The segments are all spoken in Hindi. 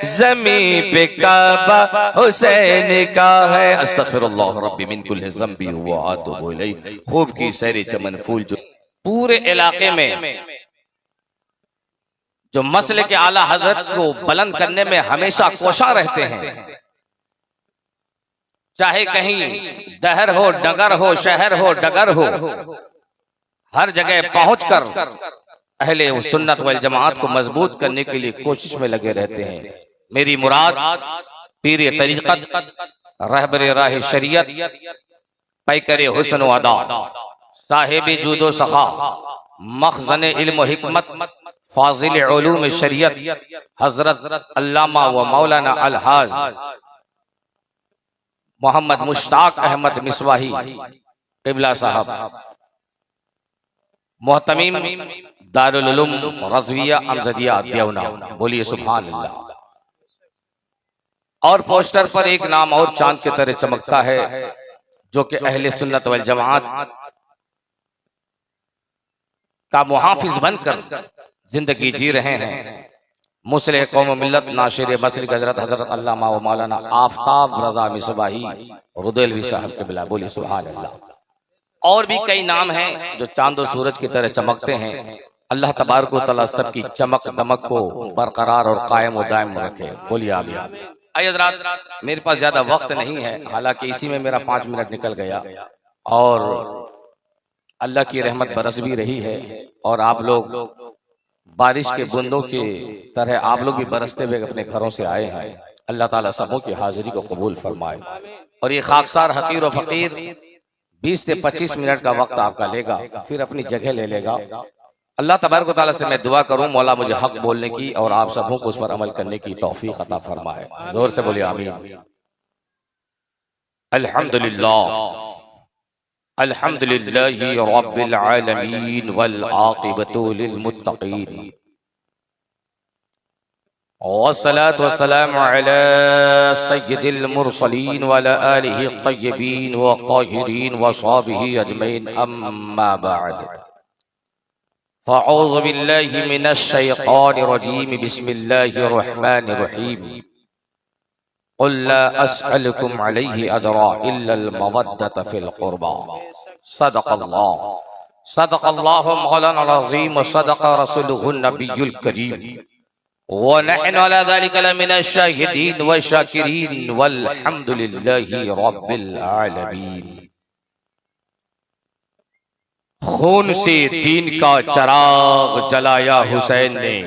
जमीन पे काबा हुसैन का है। अस्तगफिरुल्लाह रब्बी मिन कुल्लि ज़ंबी व अतूबु इलैह। खूब की सैर चमन फूल जो पूरे इलाके में जो मसले के आला हजरत को बुलंद करने में हमेशा कोशा रहते हैं, चाहे कहीं दहर हो, डगर हो, शहर हो, डगर हो, हर जगह पहुंचकर अहले सुन्नत वल जमात को मजबूत करने के लिए कोशिश में लगे रहते हैं। मेरी मुराद पीर तरीक़त, रहबर राह शरीयत, पैकर हुस्न व अदा, साहिब जूदो सखा, मखज़न इल्म व हिकमत, फाजिल उलूम शरीयत हजरत अल्लामा व मौलाना अलहाज मोहम्मद मुश्ताक अहमद मिसवाही क़िबला साहब, मोहतमीम दारुल उलूम रज़विया अमजदिया देवना। बोलिए सुभान अल्लाह। और पोस्टर पर एक नाम और चांद की तरह चमकता है, जो कि अहले सुन्नत वल जमात का मुहाफिज बनकर जिंदगी जी रहे हैं। मुस्लिह कौम मिल्लत नाशिर मसलिक हजरत अल्लामा व मौलाना आफताब रजा मिसबाही रुदैलवी साहब के बिला। बोलिए सुभान अल्लाह। और भी कई नाम हैं जो चांद और सूरज की तरह चमकते हैं। अल्लाह तबारक व तआला सबकी चमक दमक को बरकरार और कायम व दायम रखे। बोलिए आमीन। हज़रात, मेरे पास ज्यादा वक्त नहीं है, हालांकि इसी में मेरा 5 मिनट निकल गया और अल्लाह की रहमत बरस भी रही है और आप लोग बारिश के बूंदों की तरह आप लोग भी बरसते हुए अपने घरों से आए हैं। अल्लाह ताला सबों की हाजिरी को कबूल फरमाए। और ये खाकसार हकीर और फकीर 20 से 25 मिनट का वक्त आपका लेगा, फिर अपनी जगह ले लेगा। अल्लाह तबारक व तआला से मैं दुआ करूं मौला मुझे हक बोलने की और आप सबों को उस पर अमल करने की तौफीक अता फरमाए। जोर से बोलिए आमीन। अल्हम्दुलिल्लाह अल्हम्दुलिल्लाहि रब्बिल आलमीन वल आक़िबतु लिल मुत्तक़ीन वस्सलातु वस्सलामु अला सय्यिदिल मुरसलीन व अला आलिहि तय्यबीन व ताहिरीन व सहाबिही अजमईन, अम्मा बअद। फ़अऊज़ु बिल्लाहि मिनश शैतानिर रजीम, बिस्मिल्लाहिर रहमानिर रहीम। क़ुल ला अस्अलुकुम अलैहि अजरा इल्लल मवद्दत फिल क़ुरबा। सदक़ल्लाहु मौलाना अज़ीम व सदक़ रसूलुहुन नबियुल करीम व नहनु अला ज़ालिका लमिनश शाहिदीन व शाकिरीन वल्हम्दुलिल्लाहि रब्बिल आलमीन। खून से दीन का चराग जलाया हुसैन ने।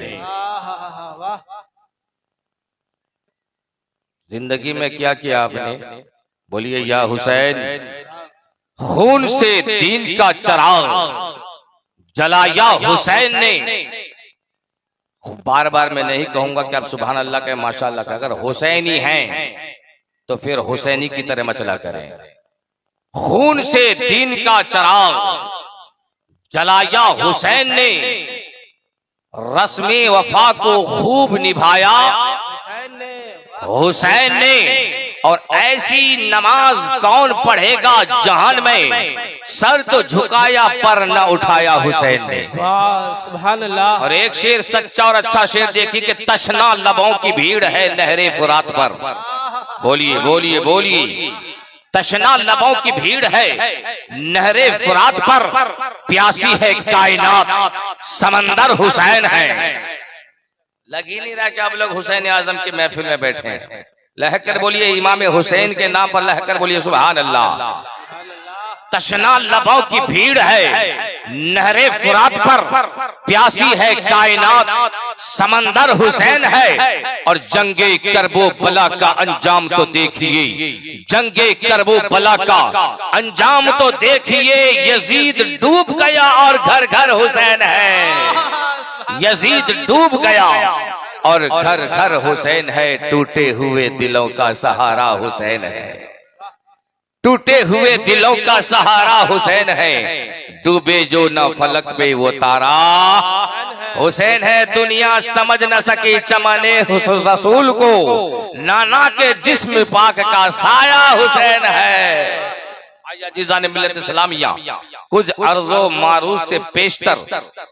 जिंदगी में क्या किया आपने? बोलिए या हुसैन। खून से दीन का चराग जलाया हुसैन ने। बार बार मैं नहीं कहूंगा कि आप सुभान अल्लाह के माशाअल्लाह का, अगर हुसैनी हैं तो फिर हुसैनी की तरह मचला करें। खून से दीन का चराग जलाया हुसैन ने, रस्मे वफा को खूब निभाया हुसैन ने। और ऐसी नमाज कौन पढ़ेगा जहान में, सर तो झुकाया पर न उठाया हुसैन ने। सुभान अल्लाह। और एक शेर सच्चा और अच्छा शेर देखिए कि तशना लबों की भीड़ है नहरे फुरात पर। बोलिए बोलिए बोलिए। तशना लबों की भीड़ है नहरे फुरात पर, प्यासी है कायनात समंदर हुसैन है। लग ही नहीं रहा कि आप लोग हुसैन आजम की महफिल में बैठे हैं। लहकर बोलिए इमाम हुसैन के नाम पर लहकर बोलिए सुभान अल्लाह। तशना लबों की भीड़ है नहरे फुरात पर, प्यासी है कायनात समंदर हुसैन है। और जंगे करबो बला का अंजाम तो देखिए, जंगे करबो बला का अंजाम तो देखिए। यजीद डूब गया और घर घर हुसैन है। यजीद डूब गया और घर घर हुसैन है। टूटे हुए दिलों का सहारा हुसैन है। टूटे हुए दिलों का सहारा हुसैन है। डूबे जो न फलक पे वो तारा हुसैन है। दुनिया समझ न सकी चमने रसूल को, नाना के जिस्म पाक का साया हुसैन है। अजीज़ान मिल्लत इस्लामिया, कुछ अर्ज़ो मारूफ से पेशतर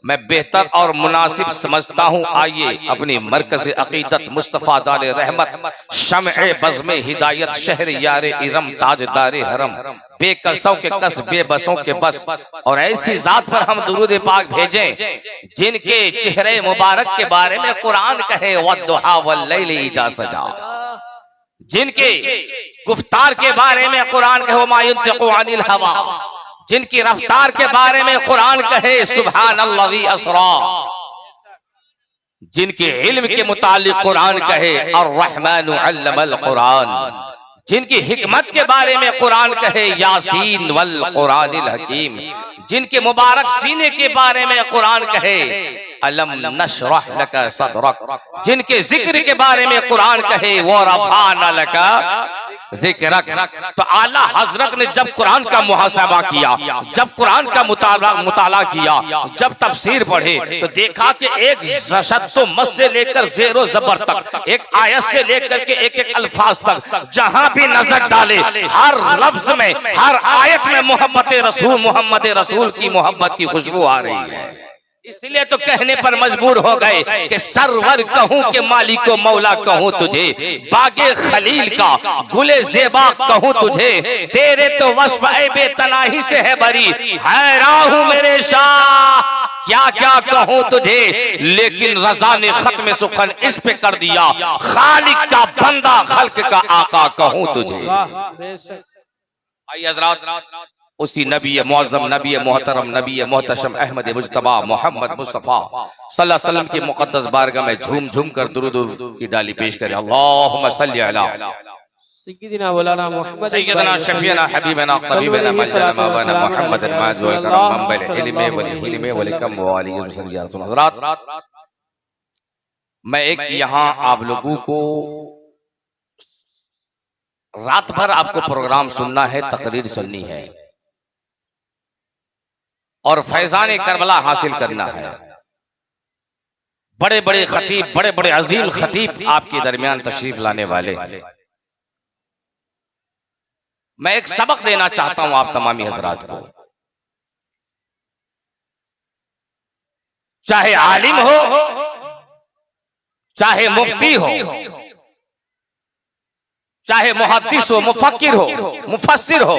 मैं बेहतर और मुनासिब समझता हूँ। आइए अपनी मरकज़ अक़ीदत मुस्तफ़ा दाले रहमत शम्ए बज़्मे हिदायत शहर यारे इरम ताजदारे हरम बेकसों के कस बेबसों के बस और ऐसी जात पर हम दुरूद पाक भेजें जिनके चेहरे मुबारक के बारे में कुरान कहे वद्दुहा वल्लैलि इज़ा सजा, जिनके गुफ्तार के बारे में कुरान कहे मा यंतिक़ु अनिल हवा, जिनकी रफ्तार के बारे में कुरान कहे सुब्हानल्लज़ी अस्रा, जिनके इल्म के मुतालिक कुरान कहे अर्रहमानु अल्लमल कुरान, जिनकी हिकमत के बारे में कुरान कहे यासीन वल कुरानिल हकीम, जिनके मुबारक सीने के बारे में कुरान कहे अलम नशरह लका सदरक, जिनके जिक्र के बारे में कुरान कहे व रफाना लका जिक्रक। तो आला हजरत ने जब कुरान का मुहासबा किया, जब कुरान का मुताला किया, जब तफसीर पढ़े तो देखा कि एक ज़शत्तो मद से लेकर ज़ेरो ज़बर तक, एक आयत से लेकर के एक एक अल्फाज तक जहां भी नजर डाले हर लफ्ज में हर आयत में मोहम्मद रसूल की मोहब्बत की खुशबू आ रही है। इसलिए तो कहने पर मजबूर हो गए कि सरवर कहूं कि मालिक को मौला कहूं तुझे, बागे खलील का गुले ज़ेबा कहूं तुझे, तेरे तो वस्फ ए बेतनाही से है बरी, हैरान हूं मेरे शाह क्या क्या कहूं तुझे, लेकिन रज़ा ने खत्म सुखन इस पे कर दिया, खालिक का बंदा खल्क का आका कहूं तुझे। आइए हज़रात, उसी नबी मुअज़्ज़म नबी मोहतरम नबी मोहतशम अहमद मुज्तबा मोहम्मद मुस्तफ़ा सल्लल्लाहु अलैहि वसल्लम की मुक़द्दस बारगाह में झूम झूम कर दुरूद की डाली पेश करें। अल्लाहुम्मा सल्लि अला सय्यिदना मौलाना मुहम्मद सय्यिदना शफीना हबीबना क़रीबना मौलाना मौलाना मुहम्मद माज़ वल करम मंबल इल्म वल हिल्म वल कम व आलिहि वसल्लम। या रसूल हज़रात, मैं एक यहाँ आप लोगों को रात भर आपको प्रोग्राम सुनना है, तकरीर सुननी है और फैजान करबला हासिल करना है। बड़े बड़े खतीब, बड़े बड़े अजीम खतीब आपके दरमियान तशरीफ लाने वाले। मैं एक सबक देना चाहता हूं आप तमामी हजरात को, चाहे आलिम हो, चाहे मुफ्ती हो, चाहे मुहद्दिस हो, मुफक्किर हो, मुफस्सिर हो,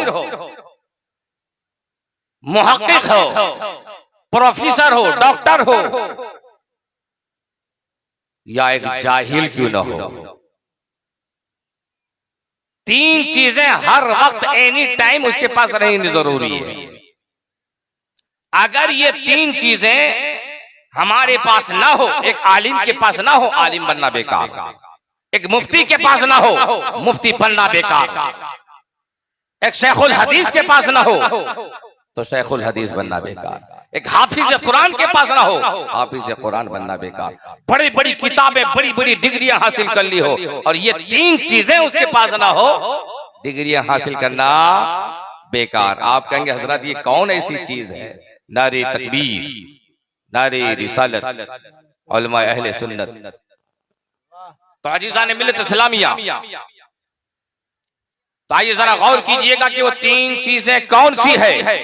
मुहक्किक हो, प्रोफेसर हो, डॉक्टर हो, या एक जाहिल क्यों न हो, तीन चीजें हर वक्त एनी टाइम उसके पास रहनी जरूरी है। अगर ये तीन चीजें हमारे पास ना हो, एक आलिम के पास ना हो, आलिम बनना बेकार, एक मुफ्ती के पास ना हो, मुफ्ती बनना बेकार, एक शेखुल हदीस के पास ना हो तो शेखुल हदीस बनना बेकार, एक हाफिज कुरान के पास ना हो, हाफिज कुरान बनना बेकार। बड़ी बड़ी किताबें, बड़ी बड़ी डिग्रियां हासिल कर ली हो और ये तीन चीजें उसके पास ना हो, डिग्रियां हासिल करना बेकार। आप कहेंगे हजरत ये कौन ऐसी चीज है? नारे तकबीर, नारे रिसालत, उलमा अहले सुन्नत। तो अजीज़ान मिल्लत इस्लामिया, तो आइए जरा गौर कीजिएगा कि वो तीन चीजें कौन सी है।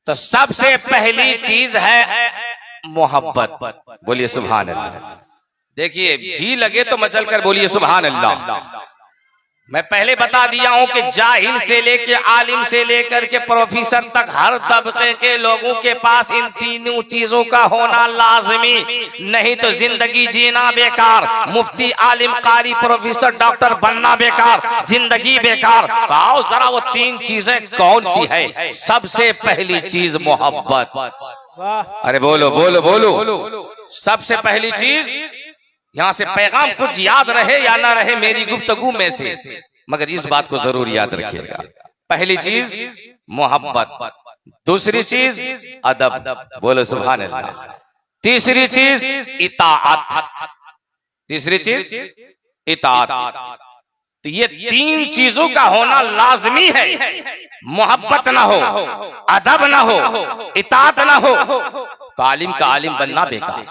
तो सबसे पहली चीज है मोहब्बत। बोलिए सुभान अल्लाह। देखिए जी लगे तो मचल कर बोलिए सुभान अल्लाह। मैं पहले बता दिया हूं कि जाहिल से लेके आलिम से लेकर के प्रोफेसर तक हर तबके के लोगों के पास इन तीनों चीजों का होना लाजमी, नहीं तो जिंदगी जीना बेकार। मुफ्ती, आलिम, कारी, प्रोफेसर, डॉक्टर बनना बेकार, जिंदगी बेकार। आओ जरा वो तीन चीजें कौन सी है? सबसे पहली चीज मोहब्बत। अरे बोलो बोलो बोलो। सबसे पहली चीज, यहां से पैगाम कुछ याद रहे या ना रहे मेरी गुफ्तगू में से, मगर इस बात को जरूर याद रखिएगा। पहली चीज मोहब्बत, दूसरी चीज अदब, बोलो सुभान अल्लाह। तीसरी चीज इताअत, तीसरी चीज इताअत। तो ये तीन चीजों का होना लाजमी है। मोहब्बत ना हो, अदब ना हो, इताअत ना हो तो आलिम का आलिम बनना बेकार,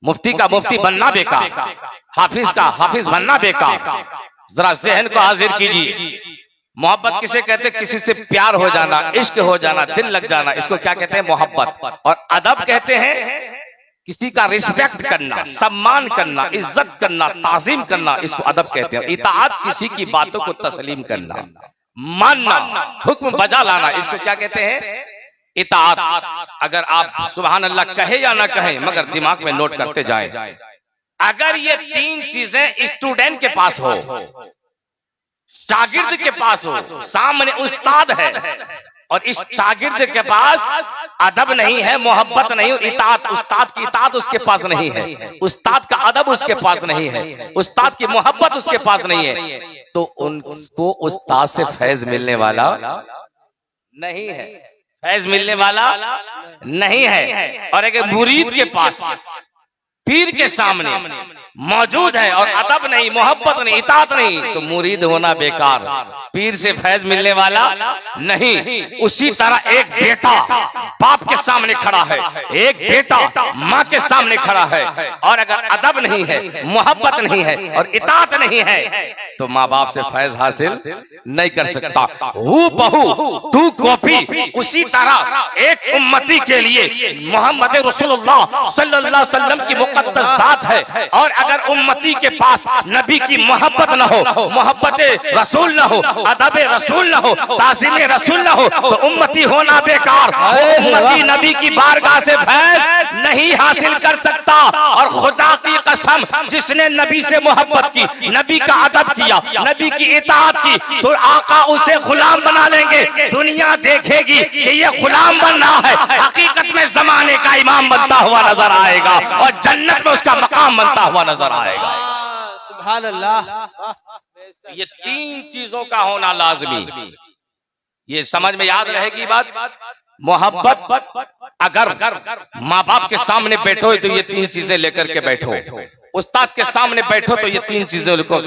मुफ्ती का मुफ्ती बनना बेकार, हाफिज का हाफिज बनना बेकार। जरा जहन को हाजिर कीजिए, मोहब्बत किसे कहते हैं? किसी से प्यार हो जाना, इश्क हो जाना, दिल लग जाना, इसको क्या कहते हैं? मोहब्बत। और अदब कहते हैं किसी का रिस्पेक्ट करना, सम्मान करना, इज्जत करना, ताजीम करना, इसको अदब कहते हैं। इताअत किसी की बातों को तस्लीम करना, मानना, हुक्म बजा लाना, इसको क्या कहते हैं? इताअत। अगर आप सुभान अल्लाह कहे या ना कहे, मगर दिमाग में नोट करते जाएं, अगर ये तीन चीजें स्टूडेंट के पास हो, शागिर्द के पास हो, सामने उस्ताद है और इस शागिर्द के पास अदब नहीं है, मोहब्बत नहीं, इताअत, उस्ताद की इताअत उसके पास नहीं है, उस्ताद का अदब उसके पास नहीं है, उस्ताद की मोहब्बत उसके पास नहीं है, तो उनको उस्ताद से फैज मिलने वाला नहीं है, फैज मिलने वाला नहीं है। और अगर मुरीद के पास पीर के सामने मौजूद है और अदब नहीं, मोहब्बत नहीं, इताअत नहीं, तो मुरीद होना बेकार, पीर से फैज मिलने वाला नहीं। उसी तरह एक बेटा बाप के सामने खड़ा है, एक बेटा माँ के सामने खड़ा है, और अगर अदब नहीं है, मोहब्बत नहीं है और इताअत नहीं है, तो माँ बाप से फैज हासिल नहीं कर सकता। हूबहू टू कॉपी उसी तरह एक उम्मती के लिए मोहम्मद रसूलुल्लाह सल्लल्लाहु अलैहि वसल्लम की मुक़द्दस ज़ात है, और अगर उम्मती के पास नबी की मोहब्बत न हो, मोहब्बत रसूल न हो, अदब रसूल न हो, ताज़ीम रसूल न हो, तो उम्मती होना बेकार। उम्मती नबी की बारगाह से फैज नहीं हासिल कर सकता। और खुदा की कसम, जिसने नबी से मोहब्बत की, नबी का अदब किया, नबी की इताअत की, तो आका उसे गुलाम बना लेंगे। दुनिया देखेगी कि ये गुलाम बन रहा है, हकीकत में जमाने का इमाम बनता हुआ नजर आएगा और जन्नत में उसका मकाम बनता हुआ नजर आएगा। सुभान अल्लाह। ये तीन चीजों का होना लाजमी, ये समझ में याद रहेगी बात। मोहब्बत, अगर माँ बाप के सामने बैठो तो ये तीन चीजें लेकर के बैठो, उस्ताद के सामने बैठो तो ये तीन चीजों को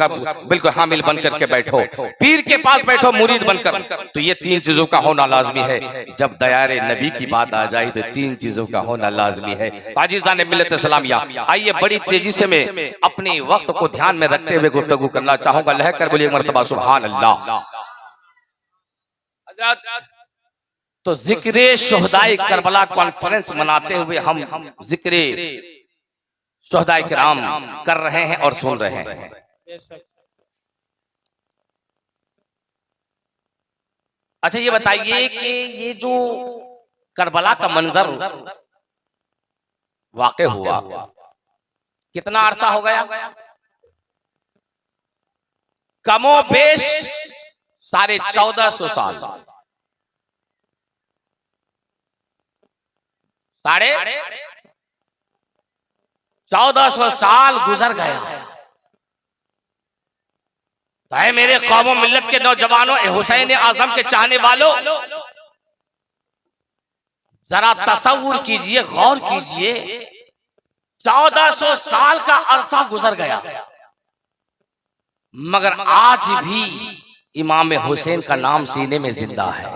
बिल्कुल हामिल बन करके बैठो, पीर के पास बैठो मुरीद बनकर, तो ये तीन चीजों का होना लाजमी है। जब दयारे नबी की बात आ जाए तो तीन चीजों का होना लाजमी है। अजीज़ान मिल्लत इस्लामिया, आइए बड़ी तेजी से मैं अपने वक्त को ध्यान में रखते हुए गुफ्तगू करना चाहूंगा। लह कर बोलिए मर्तबा सुभान अल्लाह। तो जिक्रे शुहदाए करबला कॉन्फ्रेंस मनाते हुए हम जिक्रे शुहदाए किराम कर रहे हैं और सुन रहे हैं। अच्छा ये बताइए कि ये जो करबला का मंजर वाक़े हुआ, कितना अरसा हो गया? कमो बेश 1450 साल, 1450 साल गुजर गया। भाई मेरे कौमों मिल्लत के नौजवानों, हुसैन आजम के चाहने वालों, जरा तसव्वुर कीजिए, गौर कीजिए, 1400 साल का अरसा गुजर गया, मगर आज भी इमाम हुसैन का नाम सीने में जिंदा है।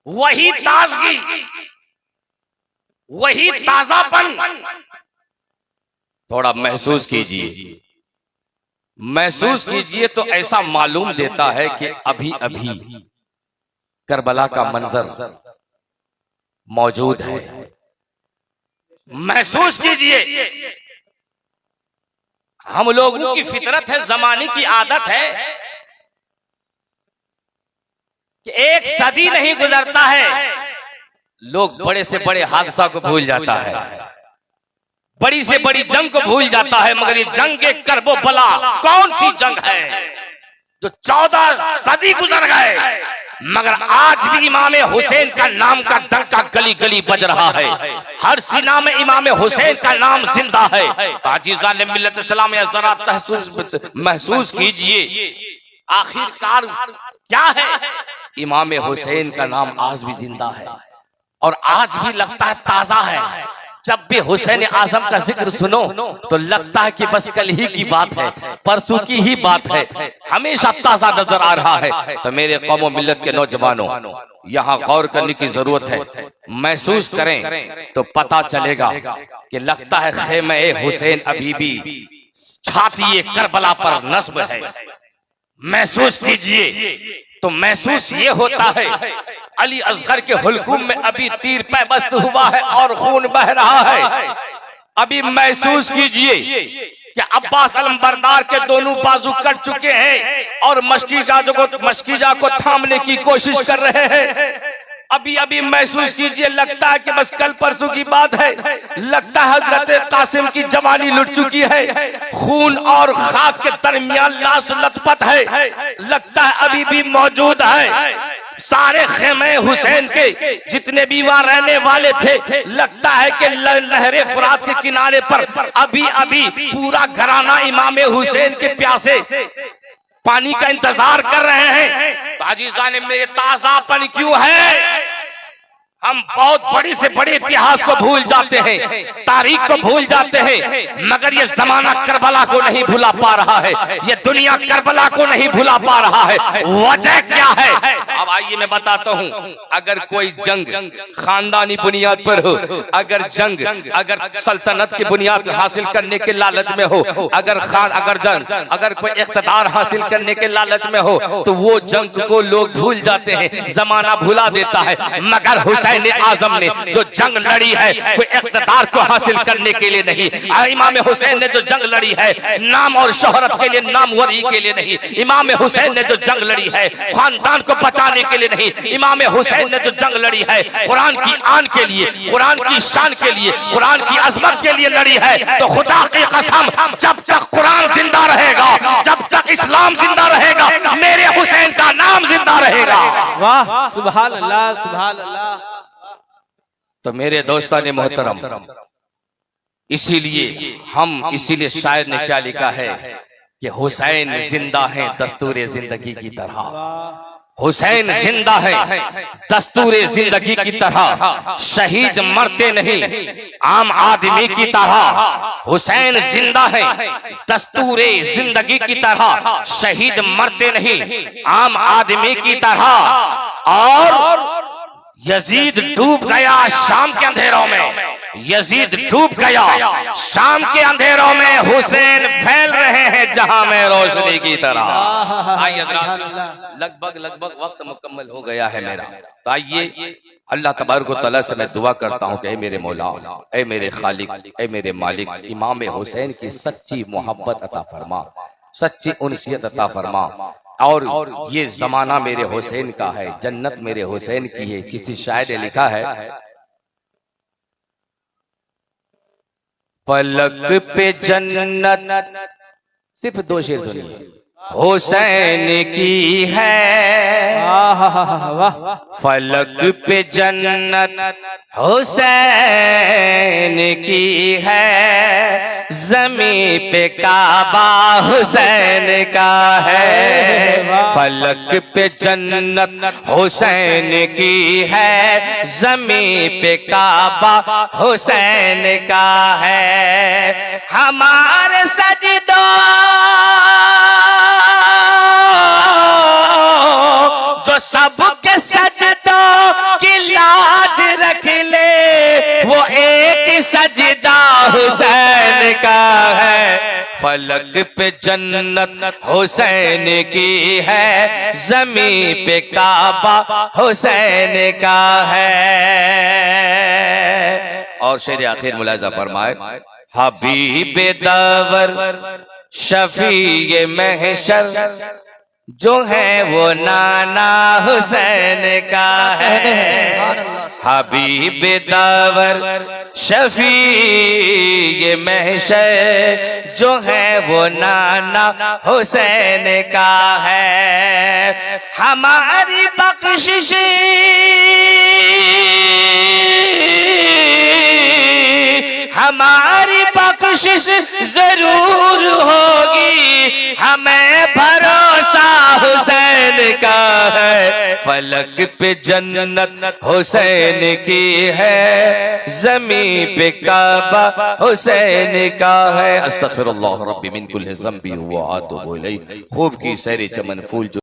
वही ताजगी, वही ताजापन थोड़ा महसूस कीजिए, महसूस कीजिए तो ऐसा मालूम देता है कि अभी अभी करबला का मंजर मौजूद है। महसूस कीजिए, हम लोगों की फितरत है, जमाने की आदत है कि एक सदी नहीं गुजरता है, लोग बड़े से बड़े हादसा को भूल जाता है, बड़ी से बड़ी जंग को भूल जाता है, मगर ये जंग के करबो बला कौन सी जंग है जो 14 सदी गुजर गए, मगर आज भी इमाम हुसैन का नाम का डंका गली गली बज रहा है, हर सीना में इमाम हुसैन का नाम जिंदा है। अजीज़ान मिल्लत इस्लाम, जरा महसूस कीजिए आखिरकार क्या है। इमाम हुसैन का नाम आज भी जिंदा है और आज भी लगता है ताजा है। जब भी हुसैन आजम का जिक्र सुनो तो लगता है कि बस कल ही की बात है, परसों की ही बात है, हमेशा ताजा नजर आ रहा है। तो मेरे कौमों मिल्लत के नौजवानों, यहाँ गौर करने की जरूरत है। महसूस करें तो पता चलेगा कि लगता है खेमे हुसैन अभी भी छाती करबला पर नस्ब है। महसूस कीजिए तो महसूस ये होता है अली असगर के हुलकुम में अभी तीर पैबस्त हुआ है और खून बह रहा है। अभी महसूस कीजिए कि अब्बास अलमबरदार के दोनों बाजू कट चुके हैं और मशकीजा को थामने की कोशिश कर रहे हैं। अभी अभी महसूस कीजिए, लगता है कि बस कल परसों की बात है, लगता है हजरत कासिम की जवानी लुट चुकी है, खून और खाक के दरमियान लाश लथपथ है, लगता है अभी भी मौजूद है। सारे खेमे हुसैन के जितने भी वहां रहने वाले थे, लगता है कि लहरे फुरात के किनारे पर अभी अभी पूरा घराना इमाम हुसैन के प्यासे पानी का इंतजार कर रहे हैं। ताजीज़ान में ये ताजापन क्यों है? हम बहुत बड़ी से बड़े इतिहास को भूल जाते हैं, तारीख को भूल जाते हैं, मगर ये जमाना करबला को नहीं भुला पा रहा है, ये दुनिया करबला को नहीं भुला पा रहा है। वजह क्या है? अब आइए मैं बताता हूँ। अगर कोई जंग खानदानी बुनियाद पर हो, अगर सल्तनत की बुनियाद हासिल करने के लालच में हो, अगर कोई इख्तिदार हासिल करने के लालच में हो, तो वो जंग को लोग भूल जाते हैं, जमाना भुला देता है। मगर हुसैन आजम ने जो जंग लड़ी है कोई इख्तिदार को हासिल करने के लिए नहीं, इमाम हुसैन ने जो जंग लड़ी है नाम और शोहरत के लिए, नामवरी के लिए नहीं। इमाम हुसैन ने जो जंग लड़ी है खानदान को बचाने के लिए नहीं, इमाम हुसैन ने जो जंग लड़ी है कुरान की आन के लिए, कुरान की शान के लिए, कुरान की अजमत के लिए लड़ी है। तो खुदा की कसम, जब तक कुरान जिंदा रहेगा, जब तक इस्लाम जिंदा रहेगा, मेरे हुसैन का नाम जिंदा रहेगा। वाह, सुभान अल्लाह, सुभान अल्लाह। तो मेरे दोस्तान मोहतरम, इसीलिए शायर ने क्या लिखा है कि हुसैन जिंदा है दस्तूर जिंदगी की तरह। हुसैन जिंदा है दस्तूर जिंदगी की तरह, शहीद मरते नहीं आम आदमी की तरह। हुसैन जिंदा है दस्तूर जिंदगी की तरह, शहीद मरते नहीं आम आदमी की तरह। और यजीद डूब गया शाम के अंधेरों में, यजीद डूब गया शाम के अंधेरों में, हुसैन फैल रहे हैं जहां में रोशनी की तरह। आइए लगभग वक्त मुकम्मल हो गया है मेरा, तो आइए अल्लाह तबारक व तआला से मैं दुआ करता हूँ कि ऐ मेरे मौला, ऐ मेरे खालिक, ऐ मेरे मालिक, इमाम हुसैन की सच्ची मोहब्बत अता फरमा, सच्ची उनसियत अता फरमा। और ये जमाना मेरे हुसैन का है, जन्नत मेरे हुसैन की है। किसी शायर ने लिखा है, फलक पे जन्नत, सिर्फ दो शेर सुनिए, हुसैन की है, फलक पे जन्नत हुसैन की है, ज़मीं पे काबा हुसैन का है। फलक पे जन्नत हुसैन की है, ज़मीं पे काबा हुसैन का है। हमारे सजदों जो सबके सजदों की लाज रख ले, वो एक सजदा हुसैन का है। फलक पे जन्नत हुसैन की है, ज़मीं पे काबा हुसैन का है। और शेर आखिर मुलाजा फरमाए, हबीबे दवर शफीए महशर जो है वो नाना हुसैन का है। हबीबे दावर शफीए महशर जो है वो नाना हुसैन का है। हमारी बख्शिश हमारी बख्शिश जरूर होगी, हमें भरोसा हुसैन का है। फलक पे जन्नत हुसैन की है, ज़मीं पे काबा हुसैन का है। अस्तगफिरुल्लाह रब्बी मिन कुल्लि ज़ंबी व अतूबु इलैह। खूब की सैर चमन फूल